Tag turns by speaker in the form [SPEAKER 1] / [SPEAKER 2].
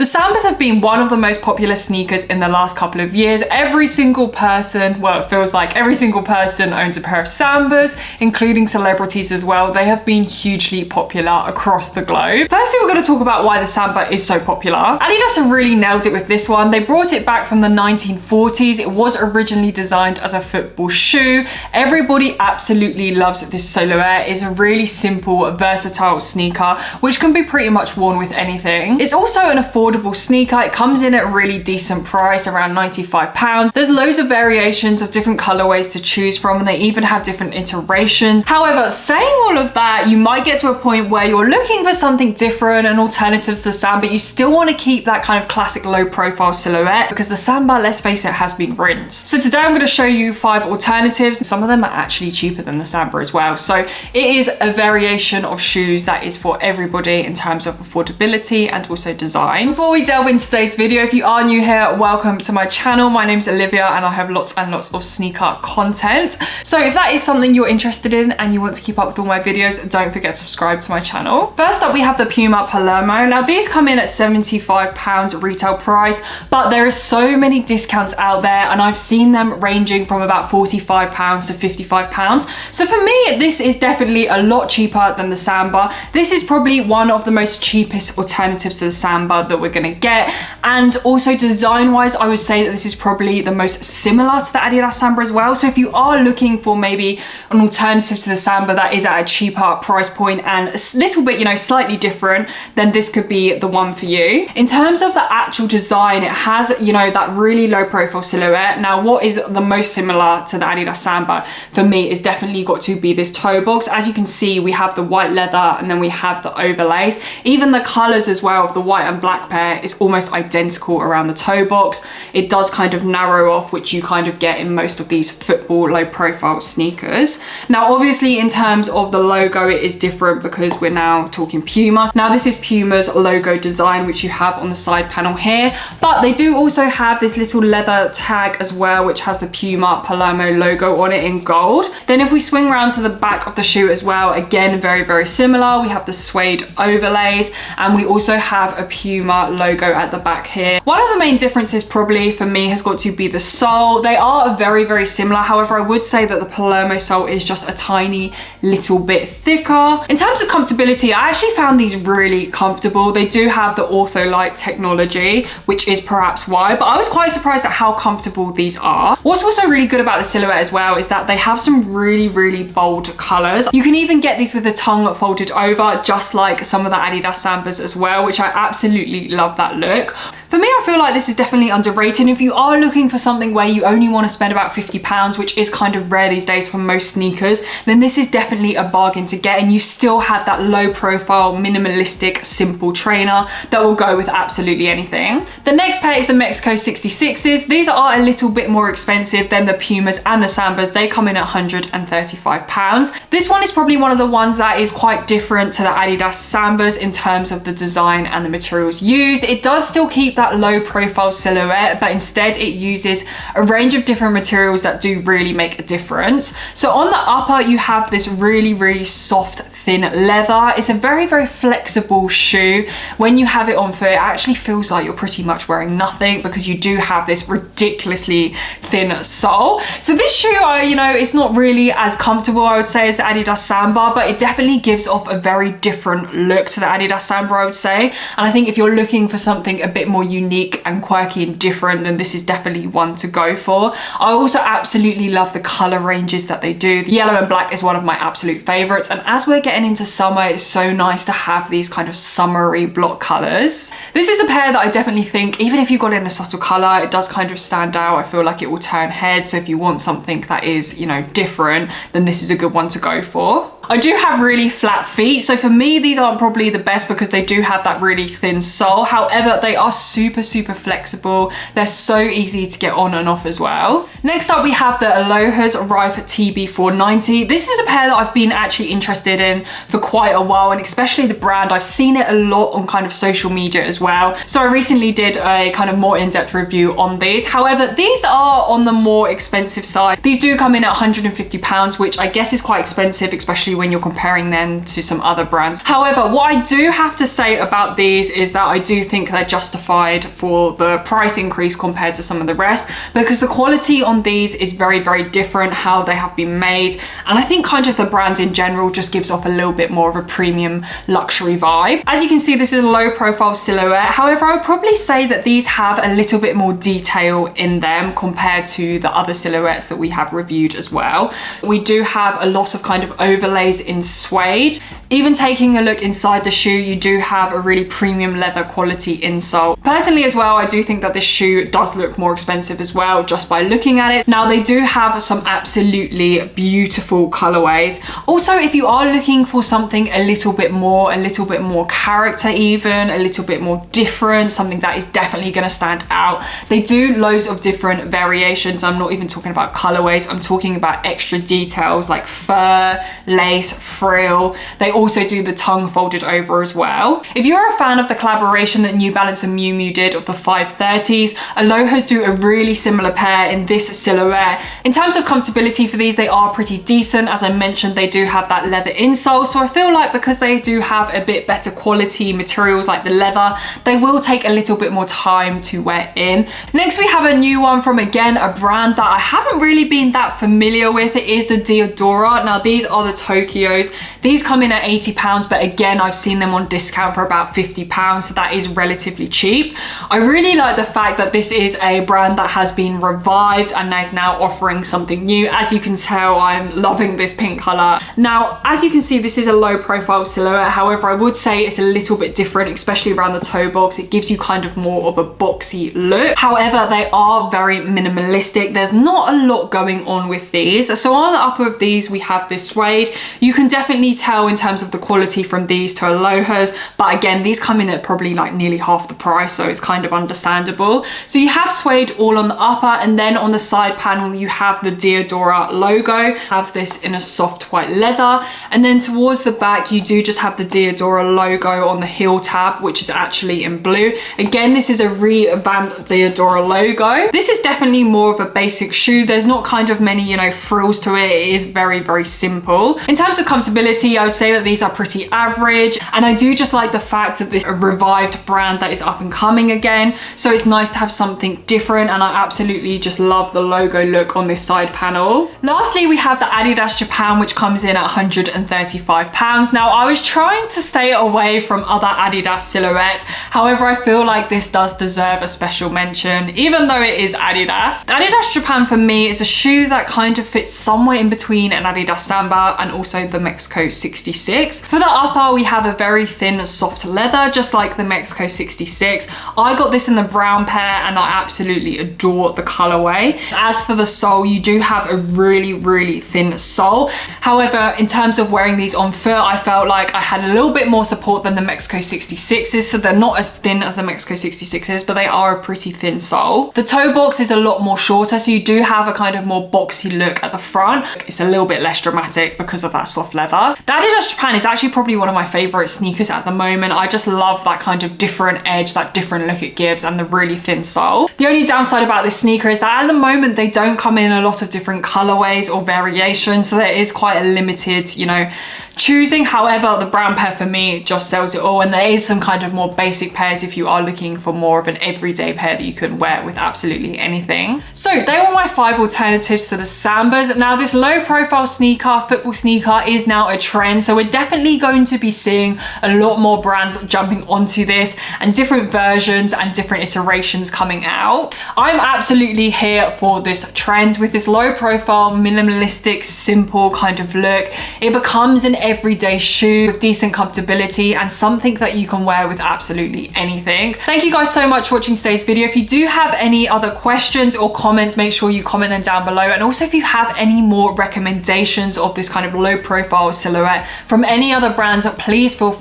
[SPEAKER 1] The Sambas have been one of the most popular sneakers in the last couple of years. Every single person, well, it feels like every single person owns a pair of Sambas, including celebrities as well. They have been hugely popular across the globe. Firstly, we're going to talk about why the Samba is so popular. Adidas have really nailed it with this one. They brought it back from the 1940s. It was originally designed as a football shoe. Everybody absolutely loves this silhouette. It's a really simple, versatile sneaker, which can be pretty much worn with anything. It's also an affordable sneaker. It comes in at a really decent price, around £95. There's loads of variations of different colorways to choose from, and they even have different iterations. However, saying all of that, you might get to a point where you're looking for something different, an alternative to the Samba, but you still want to keep that kind of classic low profile silhouette, because the Samba, let's face it, has been rinsed. So today I'm going to show you 5 alternatives. Some of them are actually cheaper than the Samba as well. So it is a variation of shoes that is for everybody in terms of affordability and also design. Before we delve into today's video, if you are new here, welcome to my channel. My name is Olivia and I have lots and lots of sneaker content. So if that is something you're interested in and you want to keep up with all my videos, don't forget to subscribe to my channel. First up, we have the Puma Palermo. Now these come in at £75 retail price, but there are so many discounts out there and I've seen them ranging from about £45 to £55. So for me, this is definitely a lot cheaper than the Samba. This is probably one of the most cheapest alternatives to the Samba that we're gonna get. And also design wise, I would say that this is probably the most similar to the Adidas Samba as well. So if you are looking for maybe an alternative to the Samba that is at a cheaper price point and a little bit, you know, slightly different, then this could be the one for you. In terms of the actual design, it has, you know, that really low profile silhouette. Now what is the most similar to the Adidas Samba for me is definitely got to be this toe box. As you can see, we have the white leather and then we have the overlays. Even the colors as well of the white and black pair is almost identical around the toe box. It does kind of narrow off, which you kind of get in most of these football low profile sneakers. Now obviously in terms of the logo, it is different because we're now talking Puma. Now this is Puma's logo design, which you have on the side panel here, but they do also have this little leather tag as well, which has the Puma Palermo logo on it in gold. Then if we swing around to the back of the shoe as well, again, very, very similar. We have the suede overlays and we also have a Puma logo at the back here. One of the main differences probably for me has got to be the sole. They are very, very similar. However, I would say that the Palermo sole is just a tiny little bit thicker. In terms of comfortability, I actually found these really comfortable. They do have the ortho-like technology, which is perhaps why, but I was quite surprised at how comfortable these are. What's also really good about the silhouette as well is that they have some really, really bold colors. You can even get these with the tongue folded over, just like some of the Adidas Sambas as well, which I absolutely love that look. For me, I feel like this is definitely underrated. If you are looking for something where you only want to spend about £50, which is kind of rare these days for most sneakers, then this is definitely a bargain to get, and you still have that low profile, minimalistic, simple trainer that will go with absolutely anything. The next pair is the Mexico 66s. These are a little bit more expensive than the Pumas and the Sambas. They come in at £135. This one is probably one of the ones that is quite different to the Adidas Sambas in terms of the design and the materials used. It does still keep that low profile silhouette, but instead it uses a range of different materials that do really make a difference. So on the upper, you have this really, really soft, thin leather. It's a very, very flexible shoe. When you have it on foot, it actually feels like you're pretty much wearing nothing because you do have this ridiculously thin sole. So this shoe, you know, it's not really as comfortable, I would say, as the Adidas Samba, but it definitely gives off a very different look to the Adidas Samba, I would say. And I think if you're looking for something a bit more unique and quirky and different, then this is definitely one to go for. I also absolutely love the color ranges that they do. The yellow and black is one of my absolute favorites, and as we're getting into summer, it's so nice to have these kind of summery block colors. This is a pair that I definitely think, even if you got it in a subtle color, it does kind of stand out. I feel like it will turn heads, so if you want something that is, you know, different, then this is a good one to go for. I do have really flat feet, so for me these aren't probably the best because they do have that really thin sole. However, they are super, super flexible. They're so easy to get on and off as well. Next up, we have the Aloha's Rife TB490. This is a pair that I've been actually interested in for quite a while, and especially the brand. I've seen it a lot on kind of social media as well. So I recently did a kind of more in-depth review on these. However, these are on the more expensive side. These do come in at £150, which I guess is quite expensive, especially especially when you're comparing them to some other brands. However, what I do have to say about these is that I do think they're justified for the price increase compared to some of the rest, because the quality on these is very, very different, how they have been made. And I think kind of the brand in general just gives off a little bit more of a premium luxury vibe. As you can see, this is a low profile silhouette. However, I would probably say that these have a little bit more detail in them compared to the other silhouettes that we have reviewed as well. We do have a lot of kind of overlays in suede. Even taking a look inside the shoe, you do have a really premium leather quality insole. Personally as well, I do think that this shoe does look more expensive as well, just by looking at it. Now, they do have some absolutely beautiful colorways. Also, if you are looking for something a little bit more character, even a little bit more different, something that is definitely going to stand out, they do loads of different variations. I'm not even talking about colorways, I'm talking about extra details like fur, lace, frill. They also do the tongue folded over as well. If you're a fan of the collaboration that New Balance and Miu Miu did of the 530s, Alohas do a really similar pair in this silhouette. In terms of comfortability for these, they are pretty decent. As I mentioned, they do have that leather insole, so I feel like because they do have a bit better quality materials like the leather, they will take a little bit more time to wear in. Next, we have a new one from, again, a brand that I haven't really been that familiar with. It is the Diodora. Now, these are the Tokyos. These come in at £80, but again, I've seen them on discount for about £50, so that is relatively cheap. I really like the fact that this is a brand that has been revived and is now offering something new. As you can tell, I'm loving this pink color. Now, as you can see, this is a low profile silhouette. However, I would say it's a little bit different, especially around the toe box. It gives you kind of more of a boxy look. However, they are very minimalistic. There's not a lot going on with these. So on the upper of these, we have this suede. You can definitely tell in terms of the quality from these to Alohas, but again, these come in at probably like nearly half the price, so it's kind of understandable. So you have suede all on the upper, and then on the side panel you have the Diodora logo. Have this in a soft white leather, and then towards the back you do just have the Diodora logo on the heel tab, which is actually in blue. Again, this is a revamped Diodora logo. This is definitely more of a basic shoe. There's not kind of many, you know, frills to it. It is very, very simple. In terms of comfortability, I would say that these are pretty average, and I do just like the fact that this is a revived brand that is up and coming again, so it's nice to have something different, and I absolutely just love the logo look on this side panel. Lastly, we have the Adidas Japan, which comes in at £135. Now, I was trying to stay away from other Adidas silhouettes. However, I feel like this does deserve a special mention, even though it is Adidas. Adidas Japan for me is a shoe that kind of fits somewhere in between an Adidas Samba and also the Mexico 66. For the upper, we have a very thin, soft leather, just like the Mexico 66. I got this in the brown pair, and I absolutely adore the colorway. As for the sole, you do have a really, really thin sole. However, in terms of wearing these on foot, I felt like I had a little bit more support than the Mexico 66s, so they're not as thin as the Mexico 66s, but they are a pretty thin sole. The toe box is a lot more shorter, so you do have a kind of more boxy look at the front. It's a little bit less dramatic because of that soft leather. The Adidas Japan is actually probably one of my favorite sneakers at the moment. I just love that kind of different edge, that different look it gives, and the really thin sole. The only downside about this sneaker is that at the moment they don't come in a lot of different colorways or variations, so there is quite a limited, you know, choosing. However, the brown pair for me just sells it all, and there is some kind of more basic pairs if you are looking for more of an everyday pair that you can wear with absolutely anything. So they were my 5 alternatives to the Sambas. Now, this low profile sneaker, football sneaker, is now a trend, so we're definitely going to be seeing a lot more brands jumping onto this, and different versions and different iterations coming out. I'm absolutely here for this trend. With this low profile, minimalistic, simple kind of look, it becomes an everyday shoe with decent comfortability and something that you can wear with absolutely anything. Thank you guys so much for watching today's video. If you do have any other questions or comments, make sure you comment them down below. And also, if you have any more recommendations of this kind of low profile silhouette from any other brands, please feel free